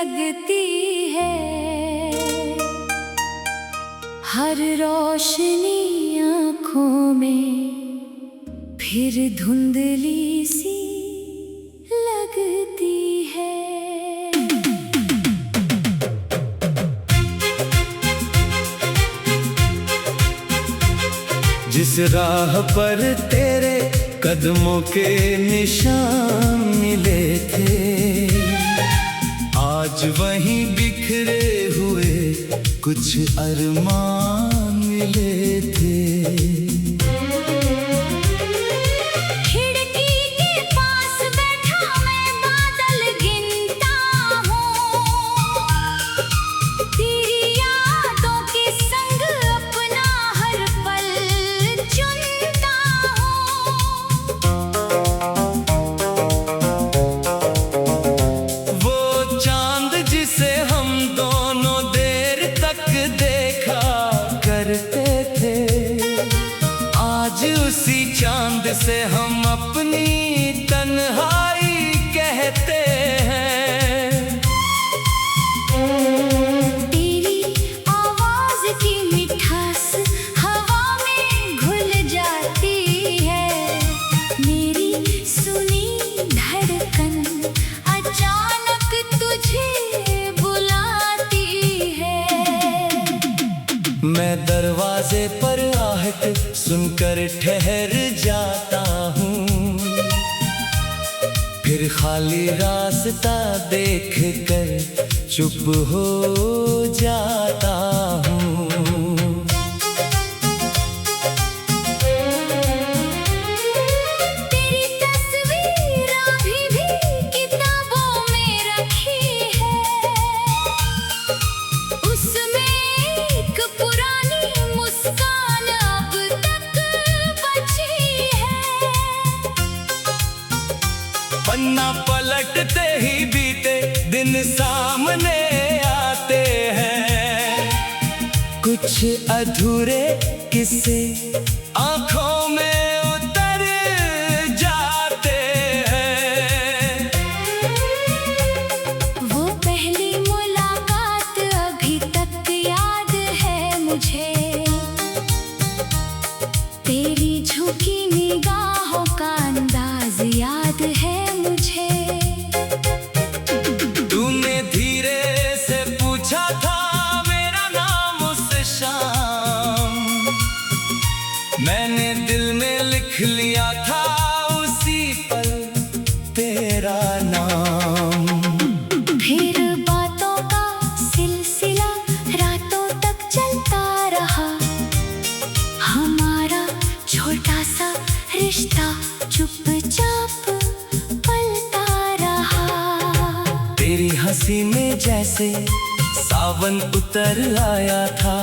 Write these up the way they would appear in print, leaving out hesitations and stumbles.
लगती है। हर रोशनी आँखों में फिर धुंधली सी लगती है। जिस राह पर तेरे कदमों के निशान मिले थे, आज वहीं बिखरे हुए कुछ अरमान मिले थे। उसी चांद से हम अपनी तन्हाई कहते हैं। तेरी आवाज की मिठास हवा में घुल जाती है। मेरी सुनी धड़कन अचानक तुझे बुलाती है। मैं दरवाजे पर आहट सुनकर ठहर जाता हूँ, फिर खाली रास्ता देख कर चुप हो जाता हूँ। तेरी तस्वीर अभी भी किताबों में रखी है। उसमें एक पुरानी मुस्कान अब तक बची है। पन्ना पलटते ही बीते दिन सामने आते हैं। कुछ अधूरे किस्से आंखों में उतर जाते हैं। वो पहली मुलाकात अभी तक याद है मुझे। तेरी झुकी निगाहों का अंदाज याद है मुझे। तूने धीरे से पूछा था मेरा नाम उस शाम, मैंने दिल में लिख लिया था उसी पल तेरा नाम। फिर बातों का सिलसिला रातों तक चलता रहा। हमारा छोटा सा रिश्ता चुपचाप पलता रहा। तेरी हंसी में जैसे सावन उतर आया था।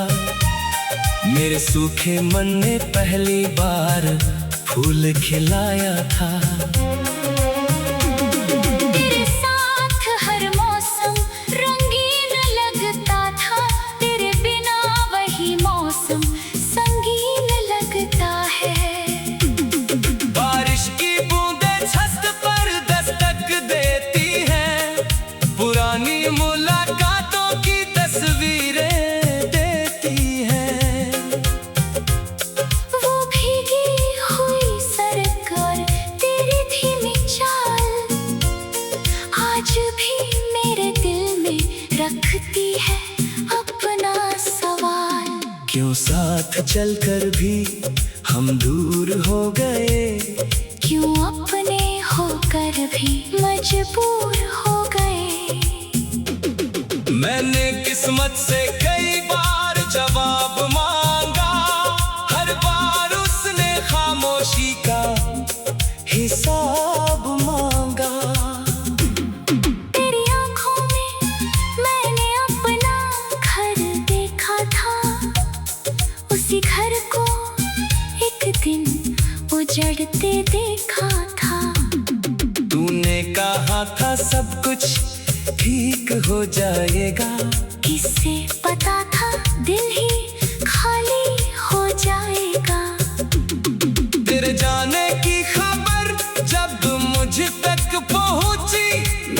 मेरे सूखे मन ने पहली बार फूल खिलाया था। तेरे साथ हर मौसम रंगीन लगता था। तेरे बिना वही मौसम संगीन लगता है। बारिश की बूंदें छत पर दस्तक देती हैं। पुरानी मुलाकातों की तस्वीरें देती हैं। वो भीगी हुई सड़क और तेरी धीमी चाल आज भी मेरे दिल में रखती है अपना सवाल। क्यों साथ चलकर भी हम दूर हो गए? क्यों अपने होकर भी मजबूर हो गए? मैंने किस्मत से कई बार जवाब मांगा, हर बार उसने खामोशी का हिसाब मांगा। तेरी आंखों में मैंने अपना घर देखा था। उसी घर को एक दिन उजड़ते देखा था। तूने कहा था सब कुछ ठीक हो जाएगा। किसे पता था दिल ही खाली हो जाएगा। तेरे जाने की खबर जब मुझ तक पहुंची,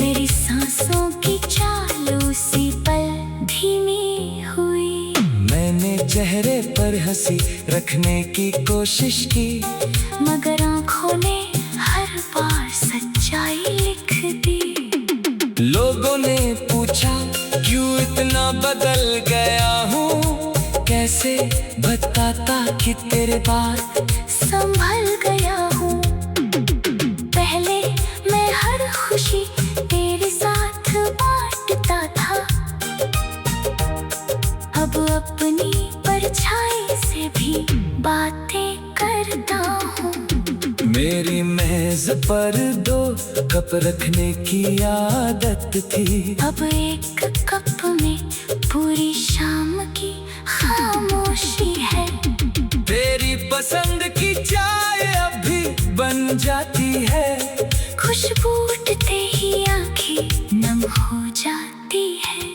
मेरी सांसों की चाल चेहरे पर हंसी रखने की कोशिश की, मगर आंखों ने हर बार सच्चाई लिख दी। लोगों ने पूछा क्यों इतना बदल गया हूँ, कैसे बताता कि तेरे बाद संभल गया हूँ। पहले मैं हर खुशी तेरे साथ बांटता था, अब अपनी परछाई से भी बातें करता हूँ। मेरी मेज पर 2 कप रखने की आदत थी, अब एक कप में पूरी शाम की खामोशी है। तेरी पसंद की चाय अब भी बन जाती है, खुशबू उठते ही आंखें नम हो जाती है।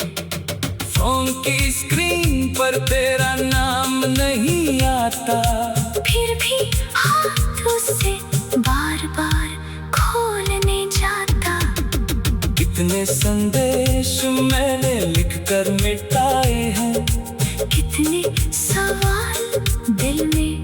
फोन की स्क्रीन पर तेरा नाम नहीं आता, फिर भी हाथ उसे बार बार खोलने जाता। कितने संदेश मैंने लिखकर मिटाए हैं, कितने सवाल दिल में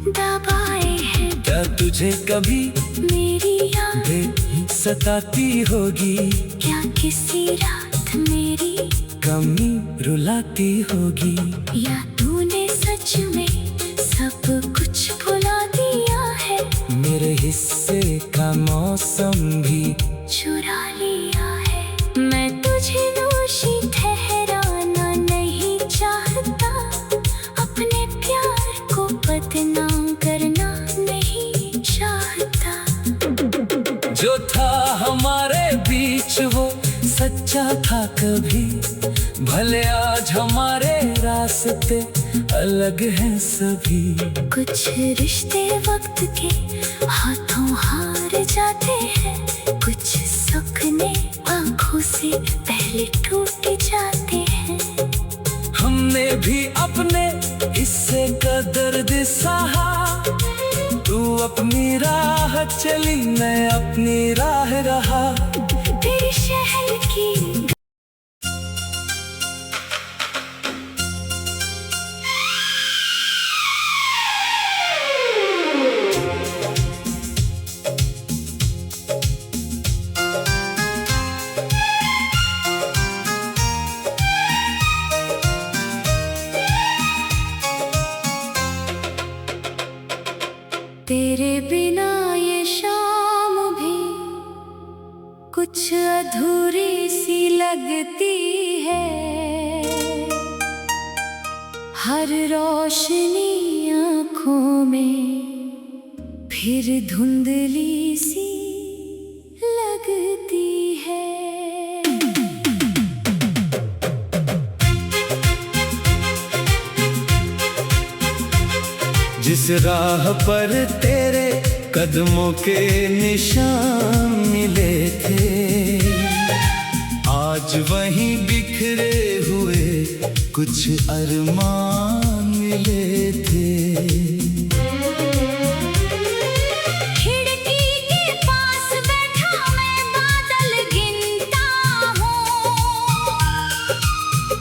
दबाए हैं। क्या तुझे कभी मेरी याद सताती होगी, क्या किसी रात मेरी कमी रुलाती होगी, या तूने सच में सब कुछ भुला दिया है। मेरे हिस्से का मौसम भी चुरा लिया है। मैं तुझे दोषी ठहराना नहीं चाहता, अपने प्यार को बदनाम करना नहीं चाहता। जो था हमारे बीच वो सच्चा था कभी, भले आज हमारे रास्ते अलग हैं सभी। कुछ रिश्ते वक्त के हाथों हार जाते हैं, कुछ सपने आंखों से पहले टूट जाते हैं। हमने भी अपने हिस्से का दर्द सहा, तू अपनी राह चली मैं अपनी राह रहा। तेरे शहर की तेरे बिना ये शाम भी कुछ अधूरी सी लगती है। हर रोशनी आँखों में फिर धुंधली सी लगती है। जिस राह पर तेरे कदमों के निशान मिले थे, आज वहीं बिखरे हुए कुछ अरमान मिले थे। खिड़की के पास बैठा मैं बादल गिनता हूँ,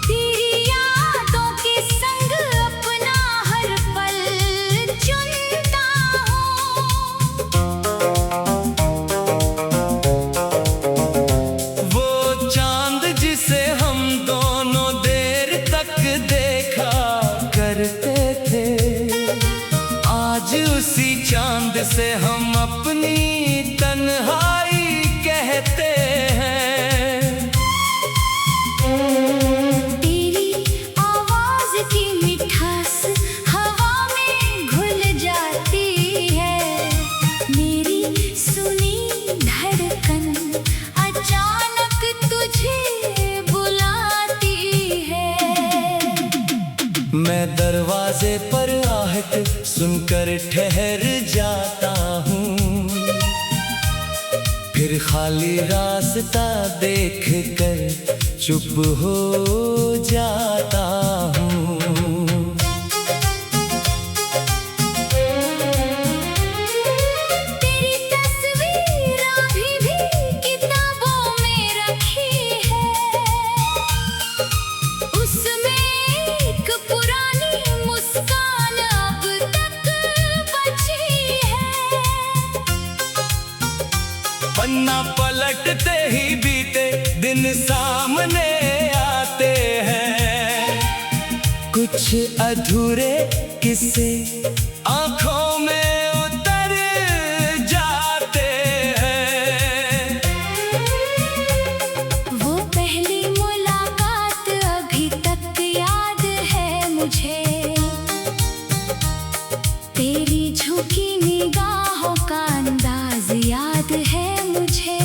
तेरी यादों के संग अपना हर पल चुनता वो चांद जिसे हम दोनों देर तक देखा करते थे, आज उसी चांद से हम अपनी तन्हाई कहते हैं। तेरी आवाज की मिठास हवा में घुल जाती है। मेरी सुनी धड़कन अचानक तुझे बुलाती है। मैं दरवाजे पर आहट सुनकर ठहर जाता हूँ, फिर खाली रास्ता देख कर चुप हो जाता हूँ। तेरी तस्वीर अभी भी किताबों में रखी है, उसमें एक पुरानी सामने आते हैं, कुछ अधूरे किस्से आंखों में उतर जाते हैं। वो पहली मुलाकात अभी तक याद है मुझे, तेरी झुकी निगाहों का अंदाज याद है मुझे।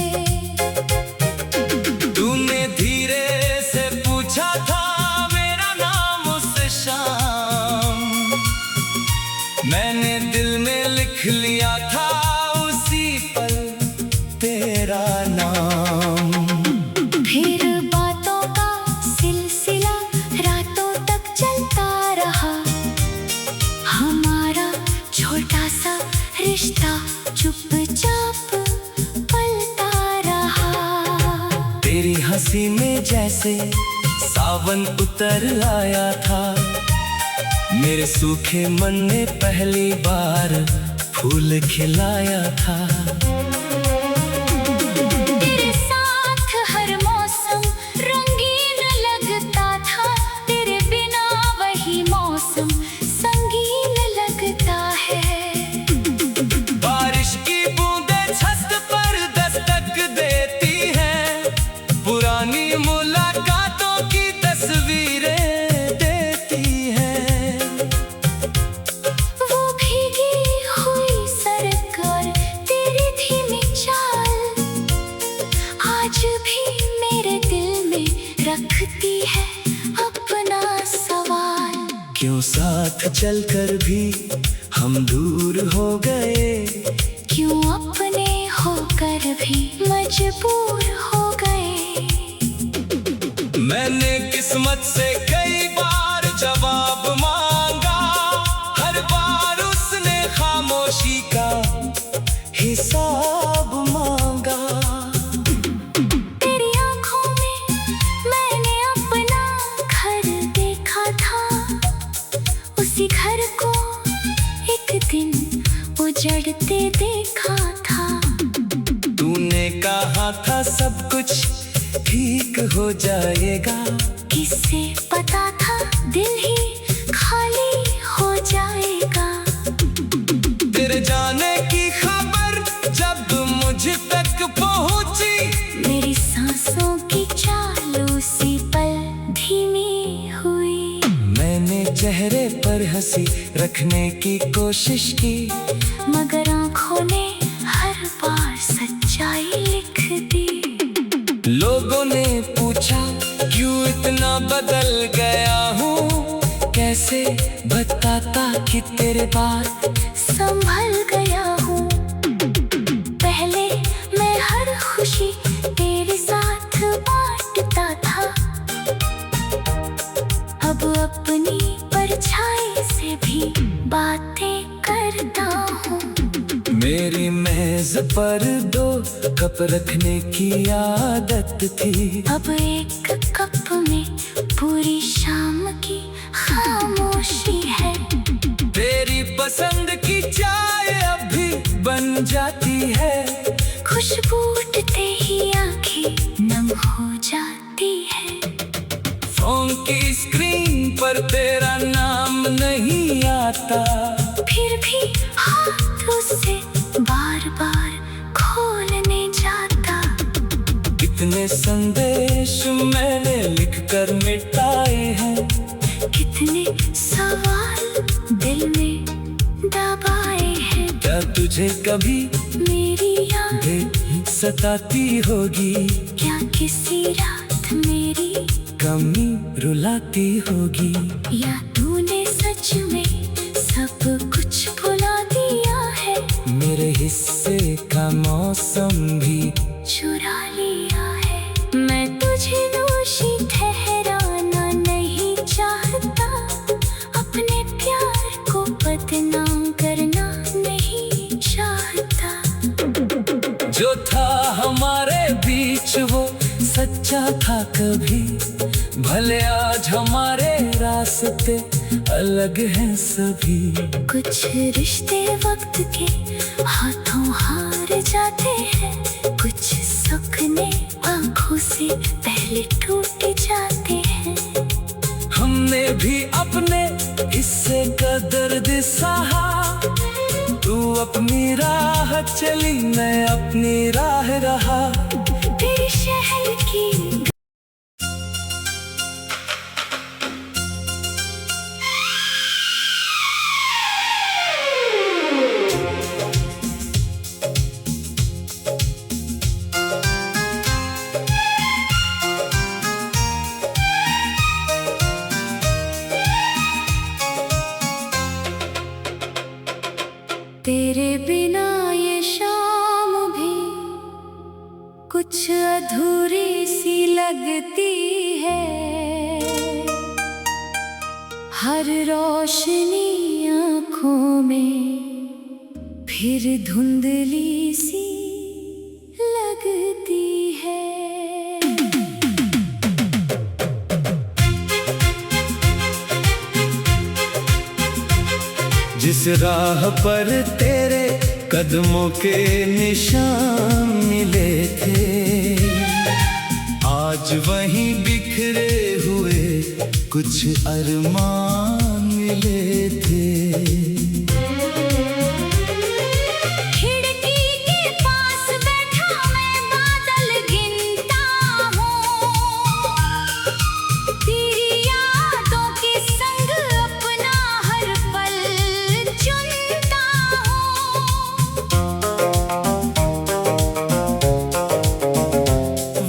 तूने धीरे से पूछा था मेरा नाम उस शाम, मैंने दिल में लिख लिया था उसी पल तेरा नाम। फिर बातों का सिलसिला रातों तक चलता रहा, हमारा छोटा सा रिश्ता चुपचाप पलता रहा। तेरी हंसी में जैसे सावन उतर आया था, मेरे सूखे मन ने पहली बार फूल खिलाया था। तेरे साथ हर मौसम रंगीन लगता था, तेरे बिना वही मौसम संगीन लगता है। बारिश की बूंदें छत पर दस्तक देती हैं, पुरानी मुलाकातों की तस्वीरें देती हैं। वो भीगी हुई सड़क और तेरी धीमी चाल आज भी मेरे दिल में रखती है अपना सवाल। क्यों साथ चलकर भी हम दूर हो गए, क्यों अपने होकर भी मजबूर हो गए। मैंने किस्मत से कई बार जवाब मांगा, हर बार उसने खामोशी का हिसाब मांगा। तेरी आंखों में मैंने अपना घर देखा था, उसी घर को एक दिन उजड़ते देखा था। तूने कहा था सब कुछ ठीक हो जाएगा, किसे पता था दिल ही खाली हो जाएगा। तेरे जाने की खबर जब मुझ तक पहुंची, मेरी सांसों की चाल उसी पल धीमी हुई। मैंने चेहरे पर हंसी रखने की कोशिश की, मगर आंखों ने हर बार सच्चाई लिख दी। लोगों ने पूछा क्यों इतना बदल गया हूँ, कैसे बताता कि तेरे बाद संभल गया हूँ। पहले मैं हर खुशी तेरे साथ बांटता था, अब अपनी परछाई से भी बातें करता हूँ। मेरी मेज पर 2 कप रखने की आदत थी, अब एक कप में पूरी शाम की खामोशी है। तेरी पसंद की चाय अभी बन जाती है, खुशबू उठते ही आंखें नम हो जाती है। फोन की स्क्रीन पर तेरा नाम नहीं आता, फिर भी हाथ उसे बार बार खोलने जाता। कितने संदेश मैंने लिखकर मिटाए हैं, कितने सवाल दिल में दबाए हैं। क्या तुझे कभी मेरी याद सताती होगी, क्या किसी रात मेरी कमी रुलाती होगी, या तूने सच में सब कुछ भुला दिया है। मेरे हिस्से का मौसम भी चुरा लिया है। मैं तुझे दोषी ठहराना नहीं चाहता, अपने प्यार को बदनाम करना नहीं चाहता। जो था हमारे बीच वो सच्चा था कभी, भले आज हमारे रास्ते अलग हैं सभी। कुछ रिश्ते वक्त के हाथों हार जाते हैं, कुछ सपने आंखों से बह दिल टूट जाते हैं। हमने भी अपने हिस्से का दर्द सहा, तू अपनी राह चली मैं अपनी राह रहा। तेरे शहर की तेरे बिना ये शाम भी कुछ अधूरी सी लगती है। हर रोशनी आँखों में फिर धुंधली सी लगती है। जिस राह पर तेरे कदमों के निशान मिले थे, आज वहीं बिखरे हुए कुछ अरमान मिले थे। खिड़की के पास बैठा मैं बादल गिनता हूँ, तेरी यादों के संग अपना हर पल चुनता हूँ।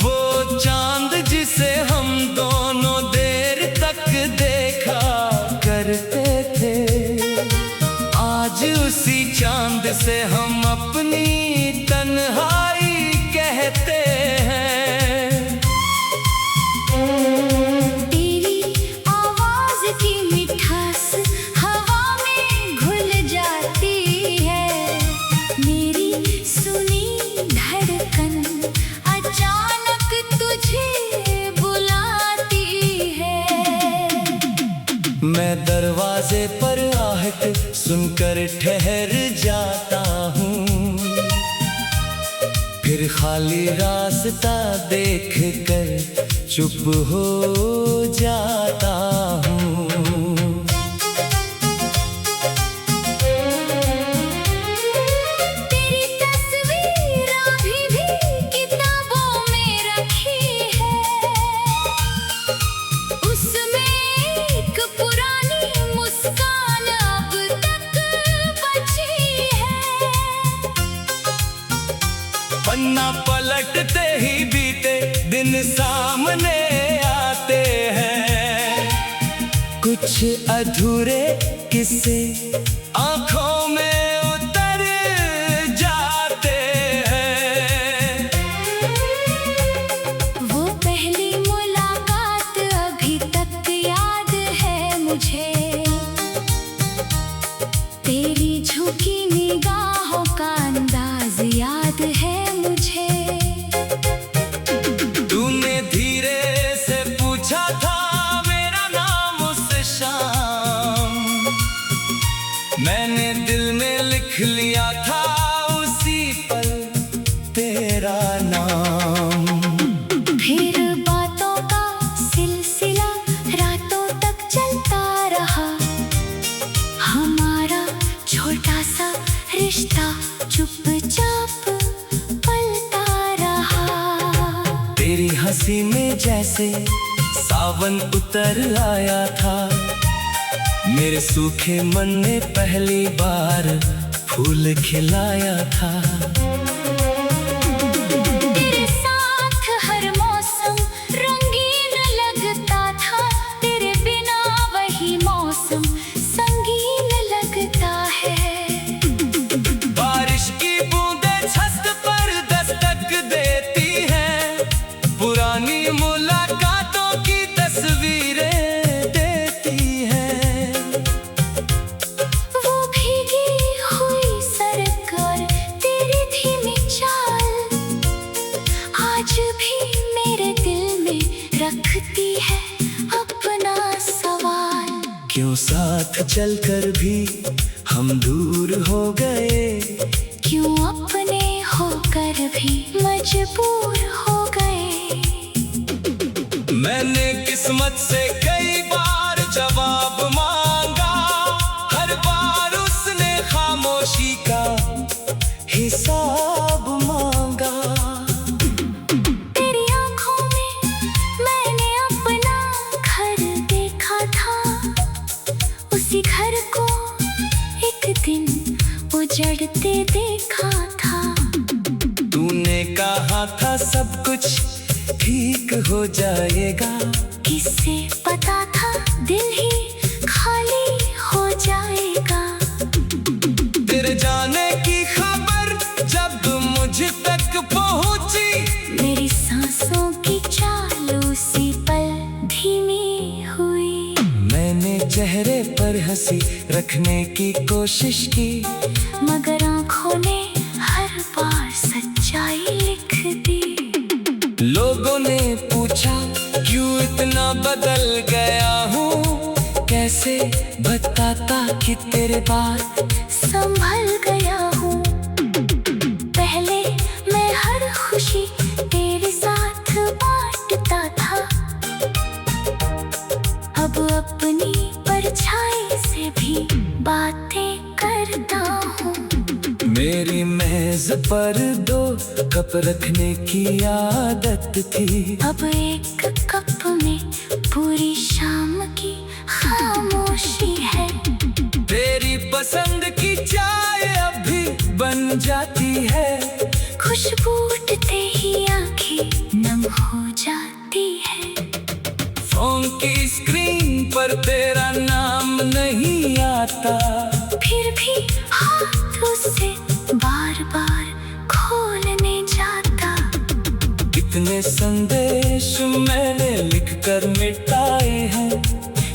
वो चांद जिसे हम दोनों देर तक देखा करते थे, आज उसी चांद से हम अपनी तन्हाई कहते हैं। तेरी आवाज की मिठास हवा में घुल जाती है। मेरी सुनी धड़कन अचानक तुझे बुलाती है। मैं दरवाजे पर आहट सुनकर ठहर जाता हूँ, फिर खाली रास्ता देख कर चुप हो जाता हूँ। तेरी तस्वीर अभी भी किताबों में रखी है, उसमें एक पुरानी मुस्कान अब तक बची है। पन्ना पलटते ही बीते दिन सामने आते हैं, कुछ अधूरे किस्से आंखों में उतर जाते हैं। वो पहली मुलाकात अभी तक याद है मुझे, तेरी झुकी निगाहों का अंदाज याद है मुझे। तूने धीरे से पूछा था मेरा नाम उस शाम, मैंने दिल में लिख लिया था उसी पल तेरा नाम। फिर बातों का सिलसिला रातों तक चलता रहा, हमारा छोटा सा रिश्ता चुपचाप पलता रहा। तेरी हंसी में जैसे सावन उतर आया था, मेरे सूखे मन ने पहली बार फूल खिलाया था। तेरे साथ हर मौसम रंगीन लगता था, तेरे बिना वही मौसम संगीन लगता है। बारिश की बूंदें छत पर दस्तक देती हैं, पुरानी मुलाकातों की तस्वीरें देती हैं। वो भीगी हुई सड़क और तेरी धीमी चाल आज भी मेरे दिल में रखती है अपना सवाल। क्यों साथ चलकर भी हम दूर हो गए, क्यों अपने होकर भी मजबूर हो गए। मैंने किस्मत से कई बार जवाब मांगा, हर बार उसने खामोशी का हिसाब मांगा। तेरी आंखों में मैंने अपना घर देखा था, उसी घर को एक दिन उजड़ते देखा था। तूने कहा था सब कुछ ठीक हो जाएगा, किसे पता था दिल ही खाली हो जाएगा। तेरे जाने की खबर जब मुझ तक पहुंची, मेरी सांसों की चाल उसी पल धीमी हुई। मैंने चेहरे पर हंसी रखने की कोशिश की, मगर आंखों ने हर बार सच्चाई लिख दी। लोगों ने पूछा क्यों इतना बदल गया हूँ, कैसे बताता कि तेरे बाद संभल गया हूँ। पहले मैं हर खुशी तेरे साथ बांटता था, अब अपनी परछाई से भी बातें करता हूँ। मेरी मेज पर 2 कप रखने की आदत थी, अब एक कप में पूरी शाम की खामोशी है। तेरी पसंद की चाय अब भी बन जाती है, खुशबू उठते ही आंखें नम हो जाती है। फोन की स्क्रीन पर तेरा नाम नहीं आता, फिर भी हाथ उसे बार बार खोलने जाता। कितने संदेश मैंने लिखकर मिटाए हैं,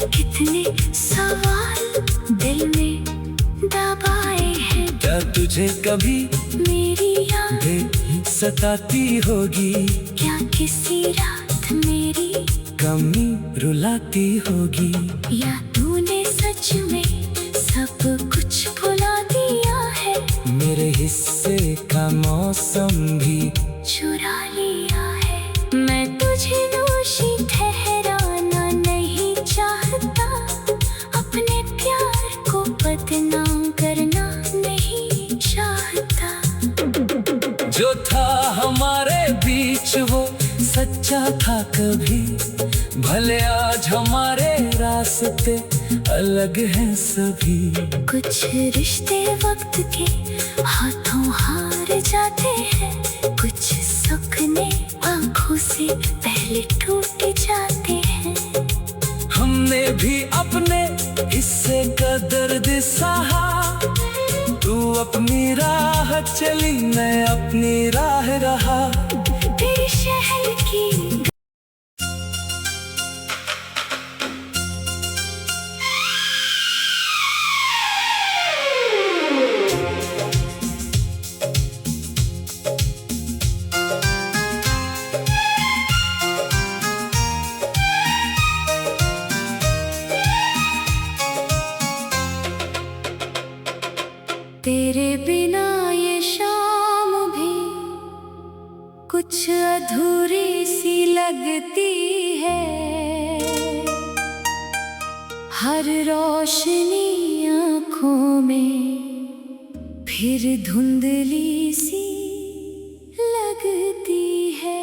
कितने सवाल दिल में दबाए हैं। क्या तुझे कभी मेरी याद सताती होगी, क्या किसी रात मेरी कमी रुलाती होगी, या तूने सच में सब कुछ भुला दिया है। मेरे हिस्से का मौसम भी चुरा लिया है। मैं तुझे दोषी ठहराना नहीं चाहता, अपने प्यार को बदनाम करना नहीं चाहता। जो था हमारे बीच वो सच्चा था कभी, भले आज हमारे रास्ते अलग हैं सभी। कुछ रिश्ते वक्त के हाथों हार जाते हैं, कुछ सपने आंखों से पहले टूट जाते हैं। हमने भी अपने हिस्से का दर्द सहा, तू अपनी राह चली मैं अपनी राह रहा। तेरे शहर की तेरे बिना ये शाम भी कुछ अधूरी सी लगती है। हर रोशनी आँखों में फिर धुंधली सी लगती है।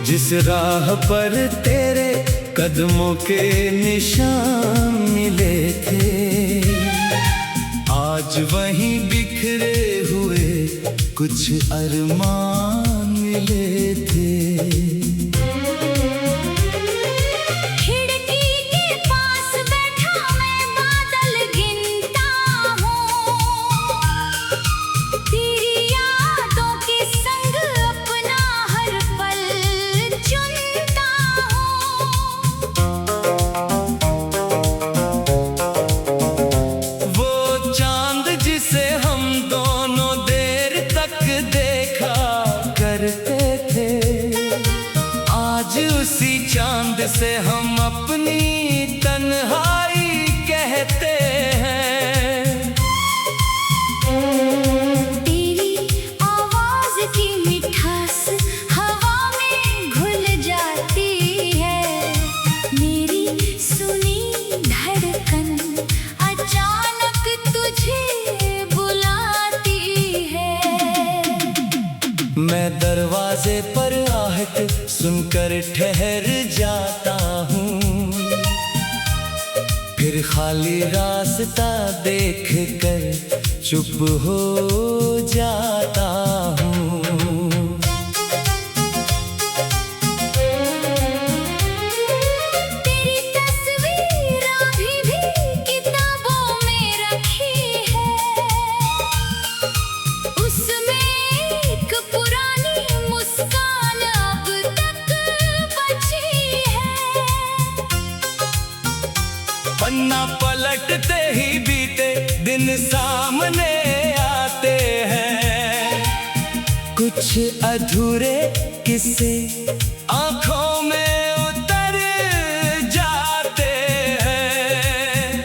जिस राह पर तेरे कदमों के निशान मिले थे, आज वहीं बिखरे हुए कुछ अरमान मिले थे। खिड़की के पास बैठा मैं बादल गिनता हूँ, तेरी यादों के संग अपना हर पल चुनता हूँ। वो चांद जिसे हम दोनों देर तक देखा करते थे, आज उसी चांद से हम अपनी तन्हाई कहते हैं। मैं दरवाजे पर आहट सुनकर ठहर जाता हूँ, फिर खाली रास्ता देख कर चुप हो जाता हूँ। तेरी तस्वीर अभी भी किताबों में रखी है, उसमें एक पुरानी मुस्कान अब तक बची है। पन्ना पलटते ही बीते दिन सामने आते हैं, कुछ अधूरे किस्से आंखों में उतर जाते हैं।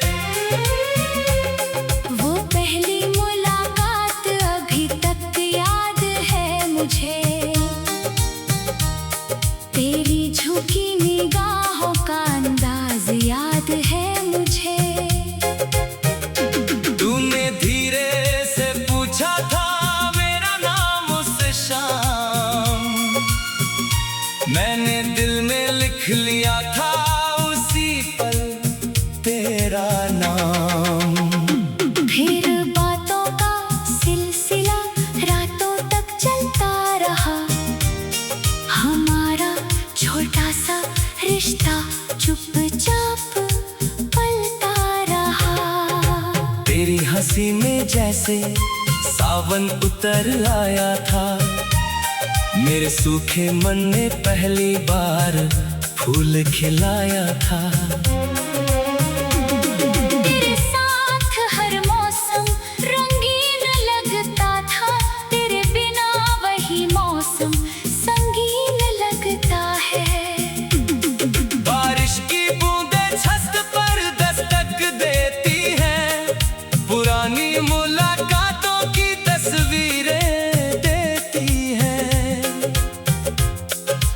वो पहली मुलाकात अभी तक याद है मुझे, तेरी झुकी निगाहों का अंदाज याद है मुझे। तूने धीरे से पूछा था मेरा नाम उस शाम, मैंने दिल में लिख लिया था उसी पल तेरा नाम। फिर बातों का सिलसिला रातों तक चलता रहा, हमारा छोटा सा रिश्ता चुपचाप पलता रहा। तेरी हंसी में जैसे सावन उतर आया था, मेरे सूखे मन ने पहली बार फूल खिलाया था। तेरे साथ हर मौसम रंगीन लगता था, तेरे बिना वही मौसम संगीन लगता है। बारिश की बूंदें छत पर दस्तक देती हैं, पुरानी मुलाकातों की तस्वीरें देती हैं।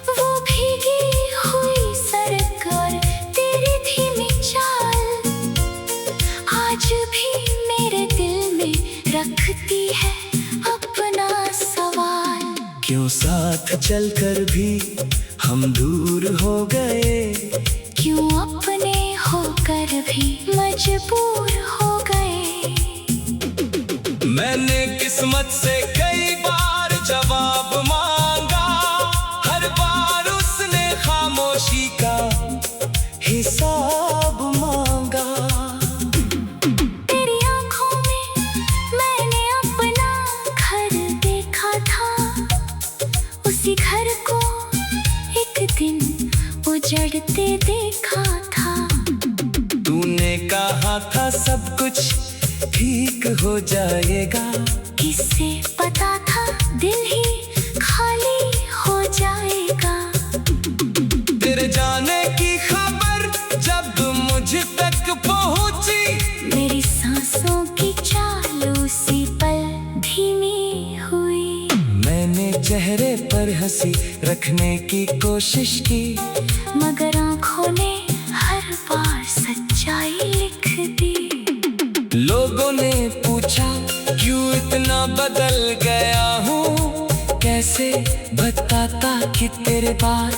वो भीगी हुई सड़क और तेरी धीमी चाल आज भी मेरे दिल में रखती है अपना सवाल। क्यों साथ चलकर भी हम दूर हो गए, क्यों अपने होकर भी मजबूर हो गए। मैंने किस्मत से कई बार जवाब मांगा, हर बार उसने खामोशी का हिसाब मांगा। तेरी आंखों में मैंने अपना घर देखा था, उसी घर को एक दिन उजड़ते देखा था। तूने कहा था सब कुछ ठीक हो जाएगा, किसे पता था दिल ही खाली हो जाएगा। तेरे जाने की खबर जब मुझ तक पहुंची, मेरी सांसों की चाल उसी पल धीमी हुई। मैंने चेहरे पर हंसी रखने की कोशिश की, मगर आंखों ने हर बार सच्चाई लिख दी। लोगों ने पूछा क्यों इतना बदल गया हूँ, कैसे बताता कि तेरे बाद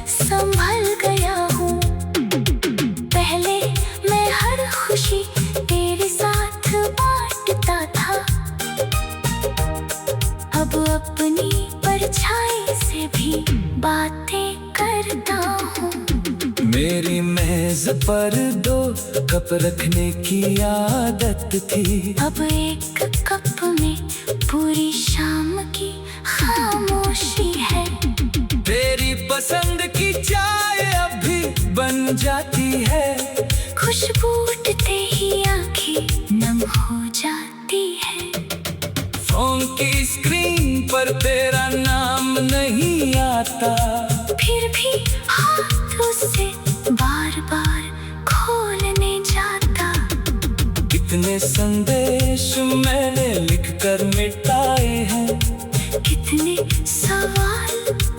संभल गया हूँ। पहले मैं हर खुशी तेरे साथ बांटता था, अब अपनी परछाई से भी बातें करता हूँ। मेरी मेज पर 2 कप रखने की आदत थी, अब एक कप में पूरी शाम की खामोशी है। तेरी पसंद की चाय अभी बन जाती है, खुशबू उठते ही आंखें नम हो जाती है। फोन की स्क्रीन पर तेरा नाम नहीं आता, फिर भी हाथ उसे बार बार खोलने जाता। कितने संदेश मैंने लिखकर मिटाए हैं, कितने सवाल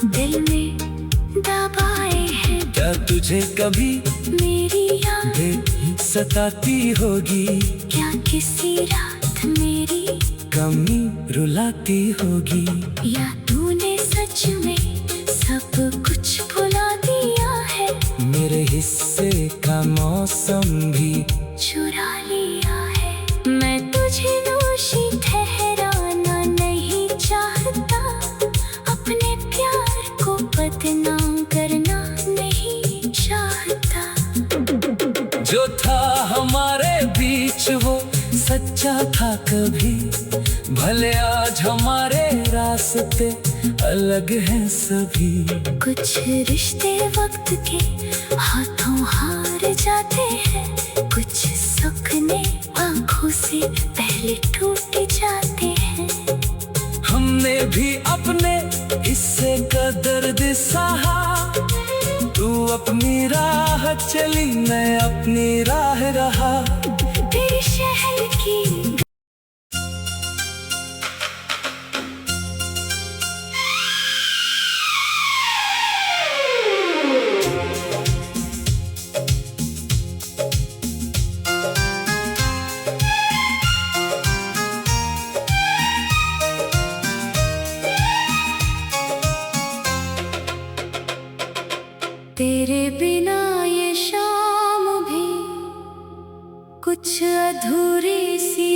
दिल में दबाए हैं। क्या तुझे कभी मेरी याद सताती होगी, क्या किसी रात मेरी कमी रुलाती होगी, या तूने सच में सब कुछ भुला दिया है। मेरे हिस्से का मौसम भी चुरा लिया है। मैं तुझे दोषी ठहराना नहीं चाहता, अपने प्यार को बदनाम करना नहीं चाहता। जो था हमारे बीच वो सच्चा था कभी, भले आज हमारे रास्ते अलग हैं सभी। कुछ रिश्ते वक्त के हाथों हार जाते हैं, कुछ सपने आंखों से पहले टूट जाते हैं। हमने भी अपने हिस्से का दर्द सहा, तू अपनी राह चली मैं अपनी राह रहा। तेरे शहर की तेरे बिना ये शाम भी कुछ अधूरी सी